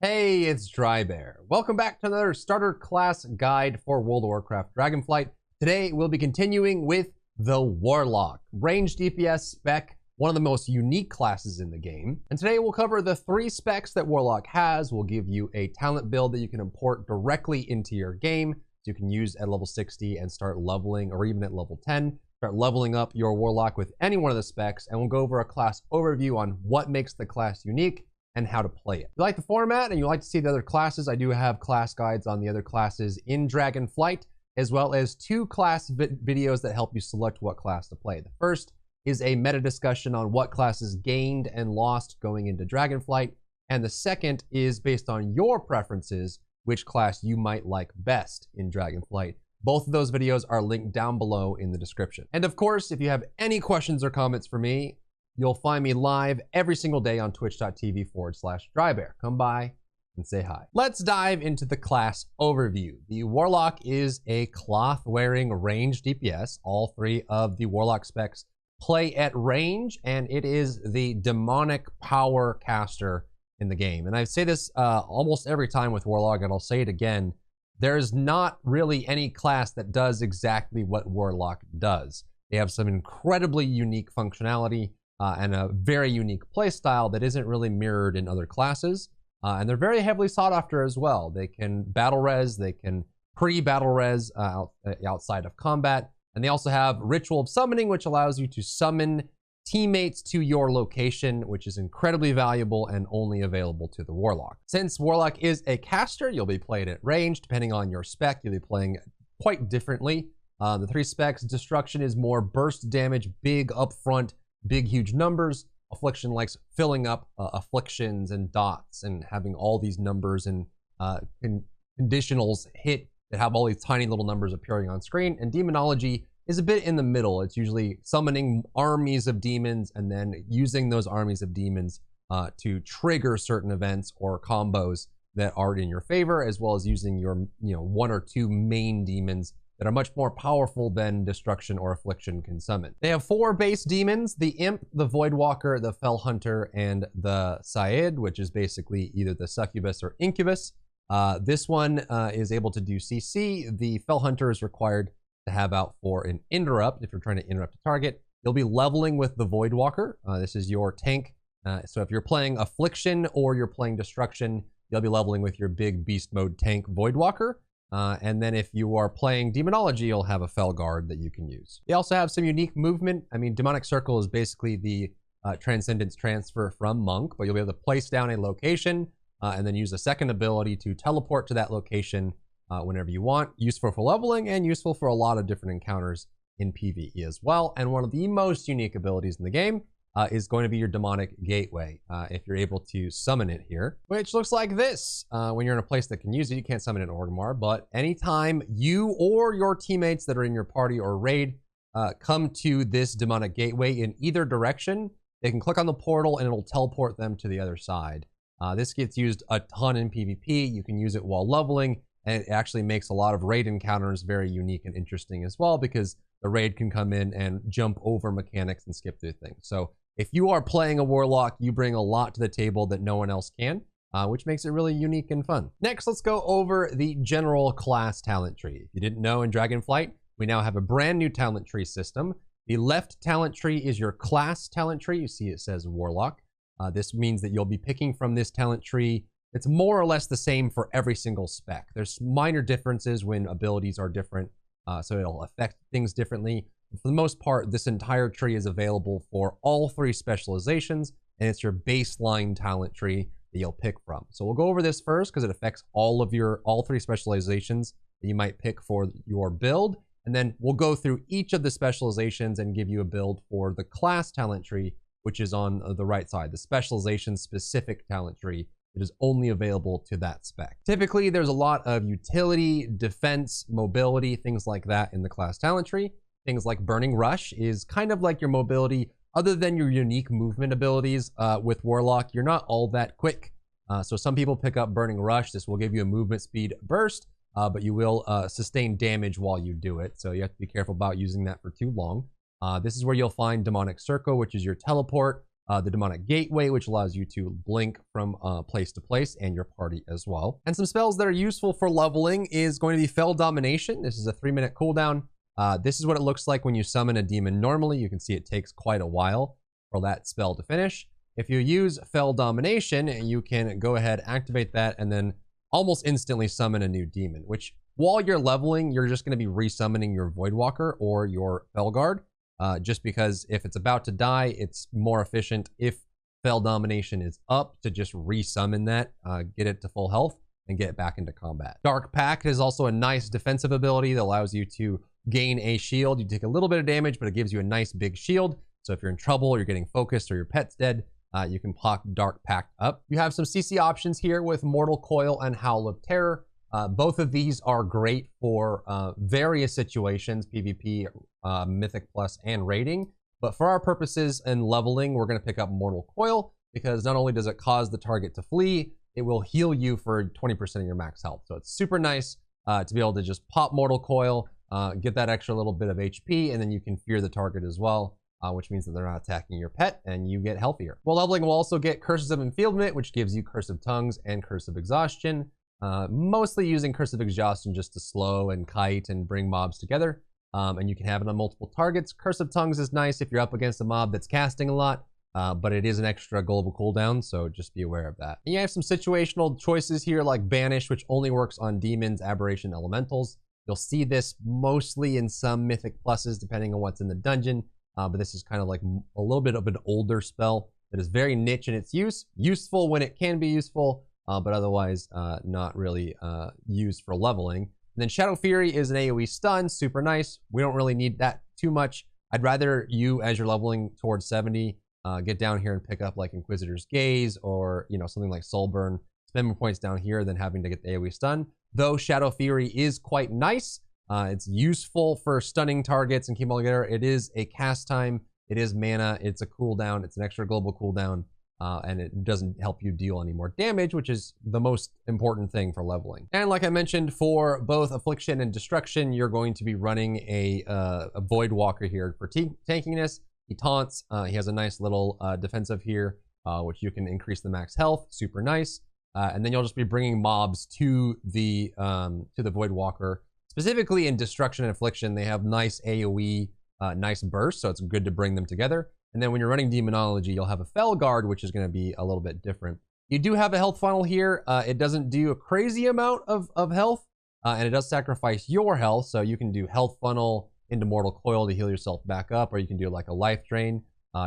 Hey, it's Drybear. Welcome back to another starter class guide for World of Warcraft Dragonflight. Today, we'll be continuing with the Warlock, ranged DPS spec, one of the most unique classes in the game. And today we'll cover the 3 specs that Warlock has. We'll give you a talent build that you can import directly into your game, so you can use at level 60 and start leveling, or even at level 10. Start leveling up your Warlock with any one of the specs, and we'll go over a class overview on what makes the class unique and how to play it. If you like the format and you like to see the other classes, I do have class guides on the other classes in Dragonflight, as well as 2 class videos that help you select what class to play. The first is a meta discussion on what classes gained and lost going into Dragonflight, and the second is based on your preferences, which class you might like best in Dragonflight. Both of those videos are linked down below in the description. And of course, if you have any questions or comments for me, you'll find me live every single day on twitch.tv/Drybear. Come by and say hi. Let's dive into the class overview. The Warlock is a cloth-wearing ranged DPS. All 3 of the Warlock specs play at range, and it is the demonic power caster in the game. And I say this almost every time with Warlock, and I'll say it again. There's not really any class that does exactly what Warlock does. They have some incredibly unique functionality, and a very unique playstyle that isn't really mirrored in other classes. And they're very heavily sought after as well. They can battle res, they can pre-battle res outside of combat. And they also have Ritual of Summoning, which allows you to summon teammates to your location, which is incredibly valuable and only available to the Warlock. Since Warlock is a caster, you'll be played at range. Depending on your spec, you'll be playing quite differently. The 3 specs, Destruction is more burst damage, big upfront, big, huge numbers. Affliction likes filling up afflictions and dots and having all these numbers and conditionals hit that have all these tiny little numbers appearing on screen. And Demonology is a bit in the middle. It's usually summoning armies of demons and then using those armies of demons to trigger certain events or combos that are in your favor, as well as using your 1 or 2 main demons that are much more powerful than Destruction or Affliction can summon. They have 4 base demons: the Imp, the Voidwalker, the Fell Hunter, and the Said, which is basically either the Succubus or Incubus. This one is able to do CC. The Fell Hunter is required to have out for an interrupt. If you're trying to interrupt a target, you'll be leveling with the Voidwalker. This is your tank. So if you're playing Affliction or you're playing Destruction, you'll be leveling with your big beast mode tank Voidwalker. And then if you are playing Demonology, you'll have a Fell Guard that you can use. They also have some unique movement. I mean, Demonic Circle is basically the Transcendence transfer from Monk, but you'll be able to place down a location and then use a second ability to teleport to that location whenever you want. Useful for leveling and useful for a lot of different encounters in PvE as well. And one of the most unique abilities in the game is going to be your Demonic Gateway, if you're able to summon it here, which looks like this. When you're in a place that can use it, you can't summon it in Orgrimmar, but anytime you or your teammates that are in your party or raid come to this Demonic Gateway in either direction, they can click on the portal and it'll teleport them to the other side. This gets used a ton in PvP. You can use it while leveling, and it actually makes a lot of raid encounters very unique and interesting as well, because the raid can come in and jump over mechanics and skip through things. So if you are playing a Warlock, you bring a lot to the table that no one else can, which makes it really unique and fun. Next, let's go over the general class talent tree. If you didn't know, in Dragonflight, we now have a brand new talent tree system. The left talent tree is your class talent tree. You see it says Warlock. This means that you'll be picking from this talent tree. It's more or less the same for every single spec. There's minor differences when abilities are different, so it'll affect things differently. For the most part, this entire tree is available for all 3 specializations, and it's your baseline talent tree that you'll pick from. So we'll go over this first because it affects all 3 specializations that you might pick for your build. And then we'll go through each of the specializations and give you a build for the class talent tree, which is on the right side, the specialization specific talent tree. It is only available to that spec. Typically, there's a lot of utility, defense, mobility, things like that in the class talent tree. Things like Burning Rush is kind of like your mobility, other than your unique movement abilities. With Warlock, you're not all that quick. So some people pick up Burning Rush. This will give you a movement speed burst, but you will sustain damage while you do it. So you have to be careful about using that for too long. This is where you'll find Demonic Circle, which is your teleport. the Demonic Gateway, which allows you to blink from place to place, and your party as well. And some spells that are useful for leveling is going to be Fell Domination. This is a 3-minute cooldown. This is what it looks like when you summon a demon normally. You can see it takes quite a while for that spell to finish. If you use Fell Domination, you can go ahead, activate that, and then almost instantly summon a new demon, which while you're leveling, you're just going to be resummoning your Voidwalker or your Felguard, just because if it's about to die, it's more efficient if Fell Domination is up to just resummon that, get it to full health, and get it back into combat. Dark Pact is also a nice defensive ability that allows you to gain a shield. You take a little bit of damage, but it gives you a nice big shield. So if you're in trouble, or you're getting focused, or your pet's dead, you can pop Dark Pact up. You have some CC options here with Mortal Coil and Howl of Terror. Both of these are great for various situations, PvP, Mythic Plus, and raiding. But for our purposes in leveling, we're going to pick up Mortal Coil, because not only does it cause the target to flee, it will heal you for 20% of your max health. So it's super nice to be able to just pop Mortal Coil, get that extra little bit of HP, and then you can fear the target as well. Which means that they're not attacking your pet, and you get healthier. While leveling, we'll also get Curses of Enfeeblement, which gives you Curse of Tongues and Curse of Exhaustion. Mostly using Curse of Exhaustion just to slow and kite and bring mobs together. And you can have it on multiple targets. Curse of Tongues is nice if you're up against a mob that's casting a lot, but it is an extra global cooldown, so just be aware of that. And you have some situational choices here like Banish, which only works on demons, aberration, elementals. You'll see this mostly in some Mythic Pluses, depending on what's in the dungeon. But this is kind of like a little bit of an older spell that is very niche in its use. Useful when it can be useful, but otherwise not really used for leveling. And then Shadow Fury is an AoE stun, super nice. We don't really need that too much. I'd rather you, as you're leveling towards 70, get down here and pick up like Inquisitor's Gaze or something like Soulburn. Spend more points down here than having to get the AoE stun. Though Shadow Fury is quite nice. It's useful for stunning targets and keep all together. It is a cast time. It is mana. It's a cooldown. It's an extra global cooldown. And it doesn't help you deal any more damage, which is the most important thing for leveling. And like I mentioned, for both Affliction and Destruction, you're going to be running a Voidwalker here for tankiness. He taunts. He has a nice little defensive here, which you can increase the max health. Super nice. And then you'll just be bringing mobs to the Voidwalker. Specifically in Destruction and Affliction, they have nice AoE, nice burst, so it's good to bring them together. And then when you're running Demonology, you'll have a Felguard, which is going to be a little bit different. You do have a health funnel here. It doesn't do a crazy amount of health, and it does sacrifice your health, so you can do health funnel into Mortal Coil to heal yourself back up, or you can do like a life drain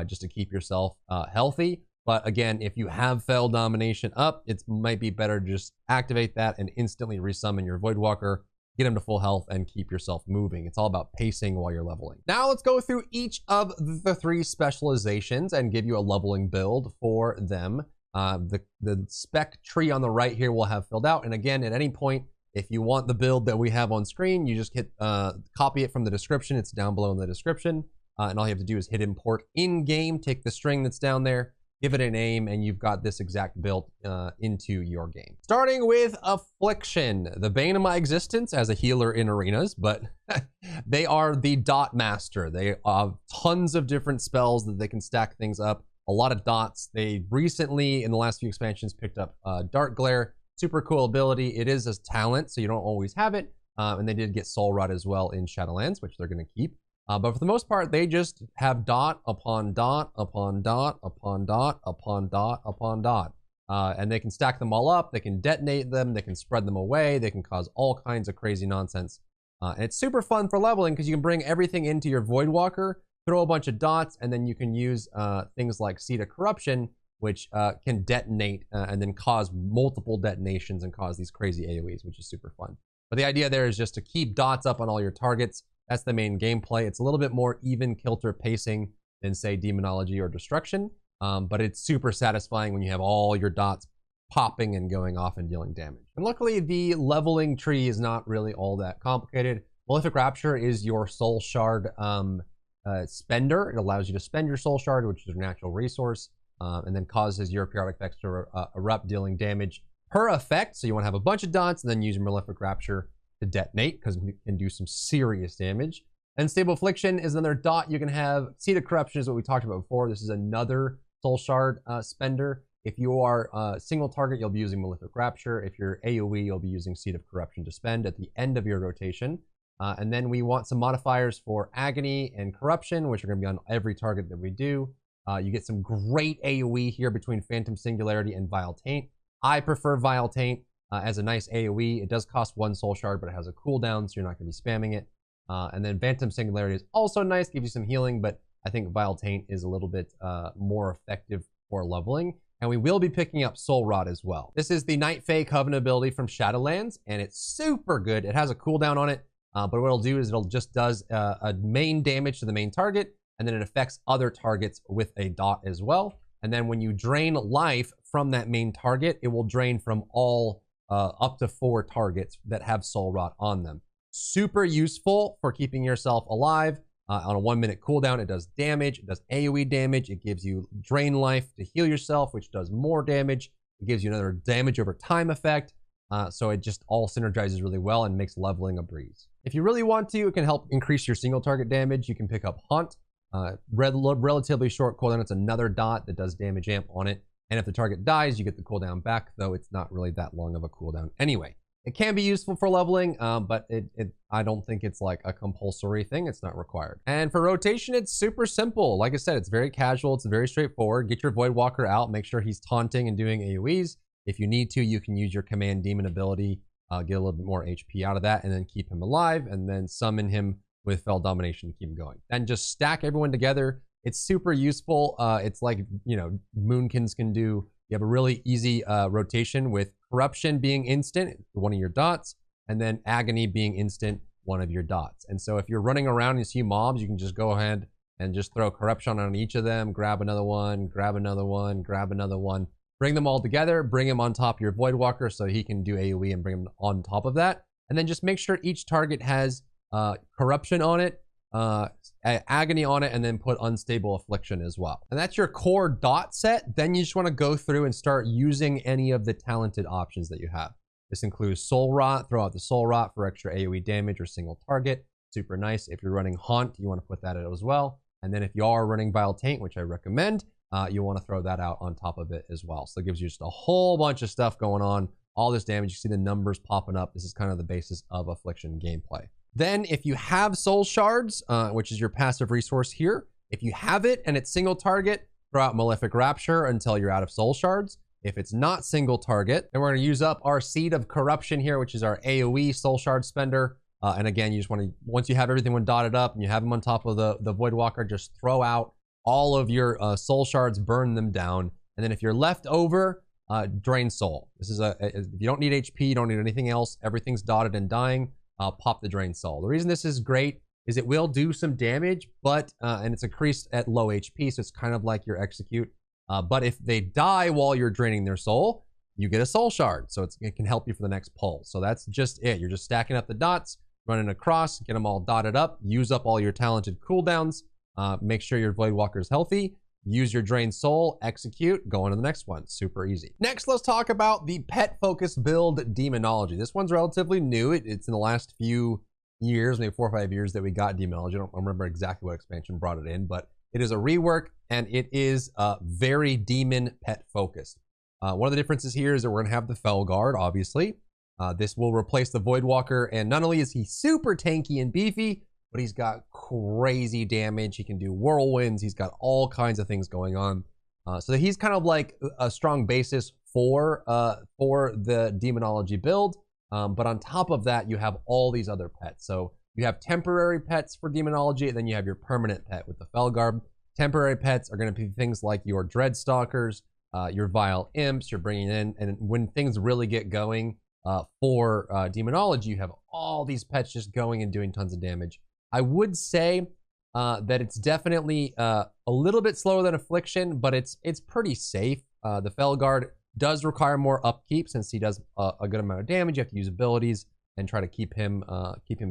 just to keep yourself healthy. But again, if you have Fell Domination up, it might be better to just activate that and instantly resummon your Voidwalker, get them to full health, and keep yourself moving. It's all about pacing while you're leveling. Now let's go through each of the 3 specializations and give you a leveling build for them. The spec tree on the right here will have filled out. And again, at any point, if you want the build that we have on screen, you just hit copy it from the description. It's down below in the description. And all you have to do is hit import in game, take the string that's down there, give it a name, and you've got this exact build into your game. Starting with Affliction, the bane of my existence as a healer in arenas, but they are the dot master. They have tons of different spells that they can stack things up, a lot of dots. They recently, in the last few expansions, picked up Dark Glare, super cool ability. It is a talent, so you don't always have it. And they did get Soul Rot as well in Shadowlands, which they're gonna keep. But for the most part, they just have dot upon dot upon dot upon dot upon dot upon dot. And they can stack them all up, they can detonate them, they can spread them away, they can cause all kinds of crazy nonsense. And it's super fun for leveling because you can bring everything into your Voidwalker, throw a bunch of dots, and then you can use things like Seed of Corruption, which can detonate and then cause multiple detonations and cause these crazy AoEs, which is super fun. But the idea there is just to keep dots up on all your targets. That's the main gameplay. It's a little bit more even kilter pacing than, say, Demonology or Destruction, but it's super satisfying when you have all your dots popping and going off and dealing damage. And luckily, the leveling tree is not really all that complicated. Malefic Rapture is your soul shard spender. It allows you to spend your soul shard, which is a natural resource, and then causes your periodic effects to erupt, dealing damage per effect. So you want to have a bunch of dots and then use your Malefic Rapture to detonate, because you can do some serious damage. And Stable Affliction is another dot you can have. Seed of Corruption is what we talked about before. This is another soul shard spender. If you are single target, you'll be using Malefic Rapture. If you're AoE, you'll be using Seed of Corruption to spend at the end of your rotation. And then we want some modifiers for Agony and Corruption, which are going to be on every target that we do. You get some great AoE here between Phantom Singularity and Vile Taint. I prefer Vile Taint as a nice AoE. It does cost 1 soul shard, but it has a cooldown, so you're not going to be spamming it. And then Phantom Singularity is also nice, gives you some healing, but I think Vile Taint is a little bit more effective for leveling. And we will be picking up Soul Rot as well. This is the Night Fae Covenant ability from Shadowlands, and it's super good. It has a cooldown on it, but what it'll do is it'll just does a main damage to the main target, and then it affects other targets with a dot as well. And then when you drain life from that main target, it will drain from all up to 4 targets that have Soul Rot on them. Super useful for keeping yourself alive. On a 1-minute cooldown, it does damage, it does AoE damage, it gives you drain life to heal yourself, which does more damage. It gives you another damage over time effect. So it just all synergizes really well and makes leveling a breeze. If you really want to, it can help increase your single target damage. You can pick up Haunt, relatively short cooldown. It's another dot that does damage amp on it. And if the target dies, you get the cooldown back, though it's not really that long of a cooldown anyway. It can be useful for leveling, but I don't think it's like a compulsory thing. It's not required. And for rotation, it's super simple. Like I said, it's very casual. It's very straightforward. Get your Voidwalker out. Make sure he's taunting and doing AoEs. If you need to, you can use your Command Demon ability, get a little bit more HP out of that, and then keep him alive, and then summon him with Fell Domination to keep him going. And just stack everyone together. It's super useful. It's like, you know, Moonkins can do. You have a really easy rotation with Corruption being instant, one of your dots, and then Agony being instant, one of your dots. And so if you're running around and you see mobs, you can just go ahead and just throw Corruption on each of them, grab another one, grab another one, grab another one, bring them all together, bring him on top of your Voidwalker so he can do AoE and bring him on top of that. And then just make sure each target has Corruption on it, Agony on it, and then put Unstable Affliction as well. And that's your core dot set. Then you just want to go through and start using any of the talented options that you have. This includes Soul Rot. Throw out the Soul Rot for extra AoE damage or single target. Super nice. If you're running Haunt, you want to put that out as well. And then if you are running Vile Taint, which I recommend, you want to throw that out on top of it as well. So it gives you just a whole bunch of stuff going on. All this damage. You see the numbers popping up. This is kind of the basis of Affliction gameplay. Then if you have Soul Shards, which is your passive resource here, if you have it and it's single target, throw out Malefic Rapture until you're out of Soul Shards. If it's not single target, then we're going to use up our Seed of Corruption here, which is our AoE Soul Shard spender. And again, you just want to, once you have everything dotted up and you have them on top of the Voidwalker, just throw out all of your Soul Shards, burn them down. And then if you're left over, Drain Soul. This is if you don't need HP, you don't need anything else, everything's dotted and dying. Pop the Drain Soul. The reason this is great is it will do some damage, but and it's increased at low HP, so it's kind of like your Execute. But if they die while you're draining their soul, you get a Soul Shard, so it can help you for the next pull. So that's just it. You're just stacking up the dots, running across, get them all dotted up, use up all your talented cooldowns, make sure your Voidwalker is healthy, use your Drain Soul, execute, go on to the next one. Super easy. Next, let's talk about the pet-focused build, Demonology. This one's relatively new. It's in the last few years, maybe 4 or 5 years that we got Demonology. I don't remember exactly what expansion brought it in, but it is a rework, and it is very demon pet-focused. One of the differences here is that we're going to have the Felguard, obviously. This will replace the Voidwalker, and not only is he super tanky and beefy, but he's got crazy damage. He can do whirlwinds. He's got all kinds of things going on. So he's kind of like a strong basis for the Demonology build. But on top of that, you have all these other pets. So you have temporary pets for Demonology, and then you have your permanent pet with the Felguard. Temporary pets are going to be things like your Dreadstalkers, your Vile Imps you're bringing in. And when things really get going for Demonology, you have all these pets just going and doing tons of damage. I would say that it's definitely a little bit slower than Affliction, but it's pretty safe. The Felguard does require more upkeep since he does a good amount of damage. You have to use abilities and try to keep him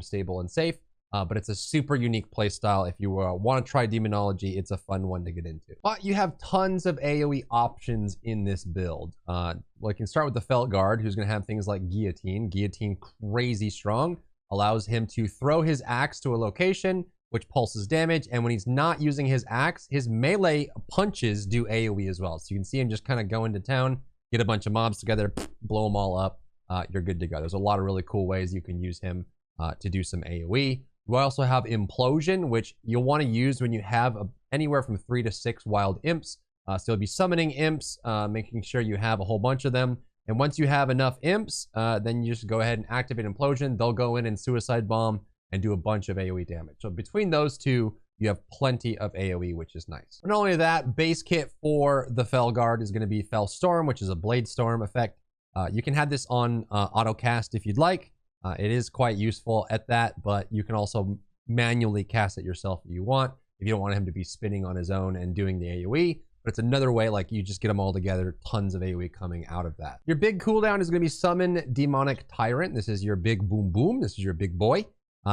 stable and safe. But it's a super unique playstyle. If you want to try Demonology, it's a fun one to get into. But you have tons of AoE options in this build. Well, you can start with the Felguard, who's going to have things like Guillotine. Guillotine, crazy strong. Allows him to throw his axe to a location, which pulses damage. And when he's not using his axe, his melee punches do AoE as well. So you can see him just kind of go into town, get a bunch of mobs together, blow them all up. You're good to go. There's a lot of really cool ways you can use him to do some AoE. You also have Implosion, which you'll want to use when you have anywhere from 3 to 6 wild imps. So you'll be summoning imps, making sure you have a whole bunch of them. And once you have enough imps, then you just go ahead and activate Implosion. They'll go in and Suicide Bomb and do a bunch of AoE damage. So between those two, you have plenty of AoE, which is nice. But not only that, base kit for the Felguard is going to be Fel Storm, which is a Blade Storm effect. You can have this on auto cast if you'd like. It is quite useful at that, but you can also manually cast it yourself if you want, if you don't want him to be spinning on his own and doing the AoE. But it's another way, like you just get them all together, tons of AoE coming out of that. Your big cooldown is going to be Summon Demonic Tyrant. This is your big boom boom. This is your big boy.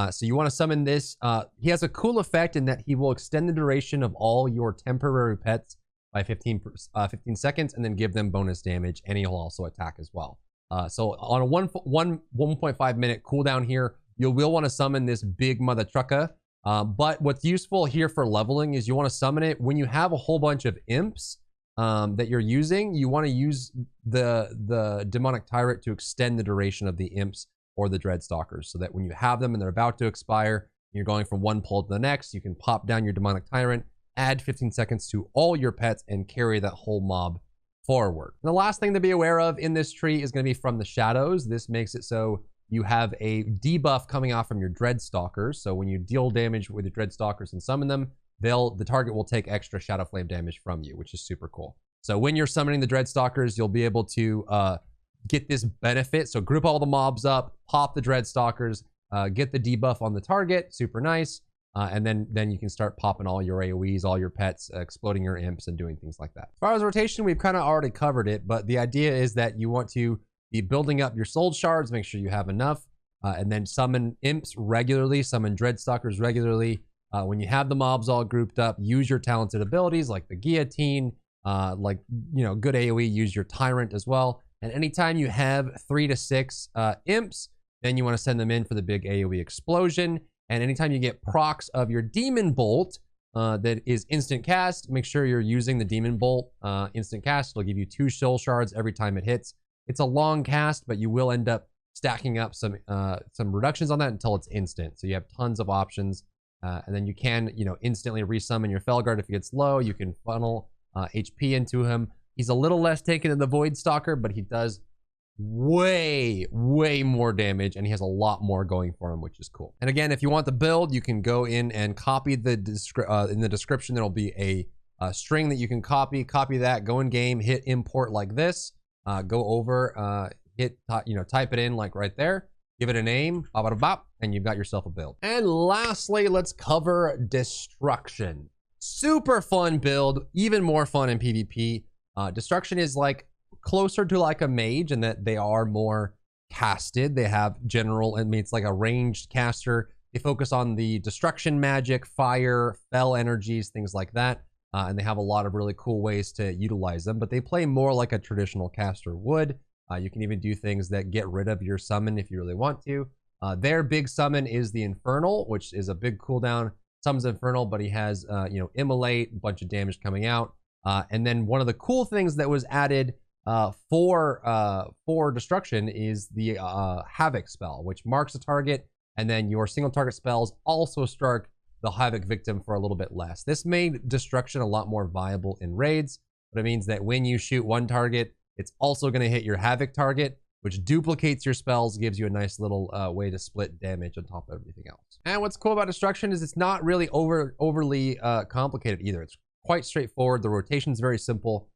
So you want to summon this. He has a cool effect in that he will extend the duration of all your temporary pets by 15 seconds, and then give them bonus damage, and he'll also attack as well. So on a 1.5 minute cooldown here, you will want to summon this big mother trucker. But what's useful here for leveling is you want to summon it when you have a whole bunch of imps that you're using. You want to use the Demonic Tyrant to extend the duration of the imps or the Dreadstalkers, so that when you have them and they're about to expire, you're going from one pull to the next, you can pop down your Demonic Tyrant, add 15 seconds to all your pets, and carry that whole mob forward. And the last thing to be aware of in this tree is going to be from the shadows. This makes it so you have a debuff coming off from your Dreadstalkers. So when you deal damage with your Dreadstalkers and summon them, the target will take extra Shadow Flame damage from you, which is super cool. So when you're summoning the Dreadstalkers, you'll be able to get this benefit. So group all the mobs up, pop the Dreadstalkers, get the debuff on the target, super nice. And then you can start popping all your AoEs, all your pets, exploding your imps, and doing things like that. As far as rotation, we've kind of already covered it, but the idea is that you want to be building up your soul shards, make sure you have enough, and then summon imps regularly, summon Dreadstalkers regularly. When you have the mobs all grouped up, use your talented abilities like the Guillotine, good AoE, use your Tyrant as well. And anytime you have 3 to 6 imps, then you want to send them in for the big AoE explosion. And anytime you get procs of your Demon Bolt that is instant cast, make sure you're using the Demon Bolt instant cast. It'll give you 2 soul shards every time it hits. It's a long cast, but you will end up stacking up some reductions on that until it's instant. So you have tons of options. And then you can, instantly resummon your Felguard if he gets low. You can funnel HP into him. He's a little less taken than the Void Stalker, but he does way more damage, and he has a lot more going for him, which is cool. And again, if you want the build, you can go in and copy in the description. There'll be a string that you can copy that, go in game, hit import like this, go over, type it in like right there, give it a name, and you've got yourself a build. And lastly, let's cover Destruction. Super fun build, even more fun in PvP. Destruction is like closer to like a mage in that they are more casted. They have it's like a ranged caster. They focus on the destruction magic, fire, fel energies, things like that. And they have a lot of really cool ways to utilize them, but they play more like a traditional caster would. You can even do things that get rid of your summon if you really want to. Their big summon is the Infernal, which is a big cooldown. Summons Infernal, but he has, Immolate, a bunch of damage coming out. And then one of the cool things that was added for Destruction is the Havoc spell, which marks a target, and then your single target spells also strike the Havoc victim for a little bit less. This made Destruction a lot more viable in raids, but it means that when you shoot one target, it's also going to hit your Havoc target, which duplicates your spells, gives you a nice little way to split damage on top of everything else. And what's cool about Destruction is it's not really overly complicated either. It's quite straightforward. The rotation is very simple.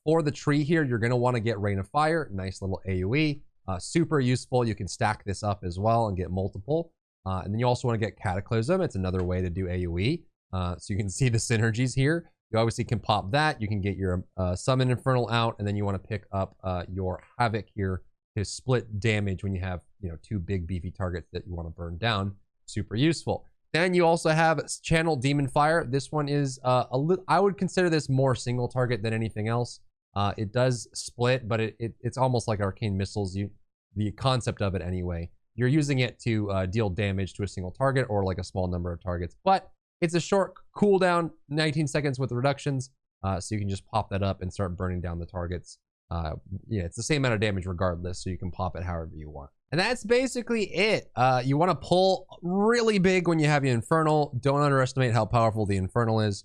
For the tree here, you're going to want to get Rain of Fire, nice little AoE, super useful. You can stack this up as well and get multiple. And then you also want to get Cataclysm. It's another way to do AoE. So you can see the synergies here. You obviously can pop that. You can get your Summon Infernal out, and then you want to pick up your Havoc here to split damage when you have 2 big beefy targets that you want to burn down. Super useful. Then you also have Channel Demon Fire. This one is I would consider this more single target than anything else. It does split, but it's almost like Arcane Missiles. The concept of it anyway. you're using it to deal damage to a single target or like a small number of targets. But it's a short cooldown, 19 seconds with the reductions, so you can just pop that up and start burning down the targets. Yeah, it's the same amount of damage regardless, so you can pop it however you want. And that's basically it. You want to pull really big when you have your Infernal. Don't underestimate how powerful the Infernal is.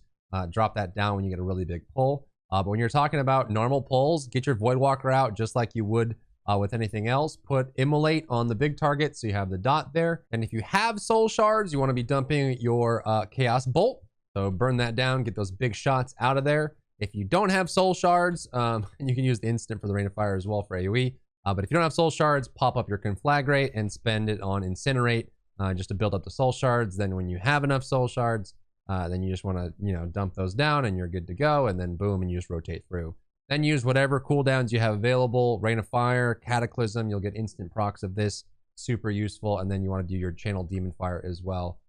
Drop that down when you get a really big pull. But when you're talking about normal pulls, get your Voidwalker out just like you would with anything else. Put Immolate on the big target so you have the dot there. And if you have Soul Shards, you want to be dumping your Chaos Bolt. So burn that down, get those big shots out of there. If you don't have Soul Shards, you can use the instant for the Rain of Fire as well for AoE. But if you don't have Soul Shards, pop up your Conflagrate and spend it on Incinerate just to build up the Soul Shards. Then when you have enough Soul Shards, then you just want to, dump those down and you're good to go. And then boom, and you just rotate through. Then use whatever cooldowns you have available. Rain of Fire, Cataclysm, you'll get instant procs of this. Super useful. And then you want to do your Channel Demon Fire as well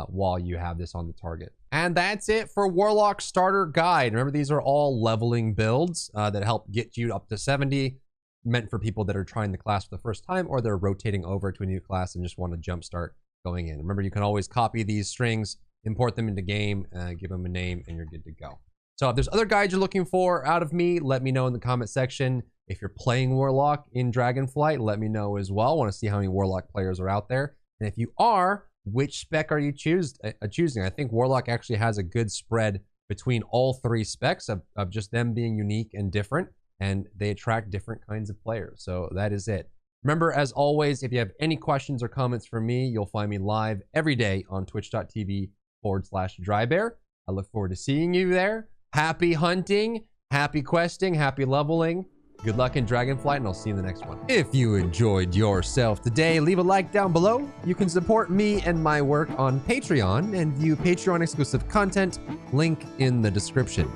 while you have this on the target. And that's it for Warlock Starter Guide. Remember, these are all leveling builds that help get you up to 70. Meant for people that are trying the class for the first time or they're rotating over to a new class and just want to jumpstart going in. Remember, you can always copy these strings, import them into game, give them a name, and you're good to go. So if there's other guides you're looking for out of me, let me know in the comment section. If you're playing Warlock in Dragonflight, let me know as well. I want to see how many Warlock players are out there. And if you are, which spec are you choosing? I think Warlock actually has a good spread between all three specs of just them being unique and different. And they attract different kinds of players. So that is it. Remember, as always, if you have any questions or comments for me, you'll find me live every day on twitch.tv/Drybear. I look forward to seeing you there. Happy hunting, happy questing, happy leveling. Good luck in Dragonflight, and I'll see you in the next one. If you enjoyed yourself today, leave a like down below. You can support me and my work on Patreon and view Patreon exclusive content, link in the description.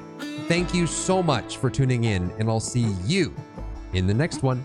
Thank you so much for tuning in, and I'll see you in the next one.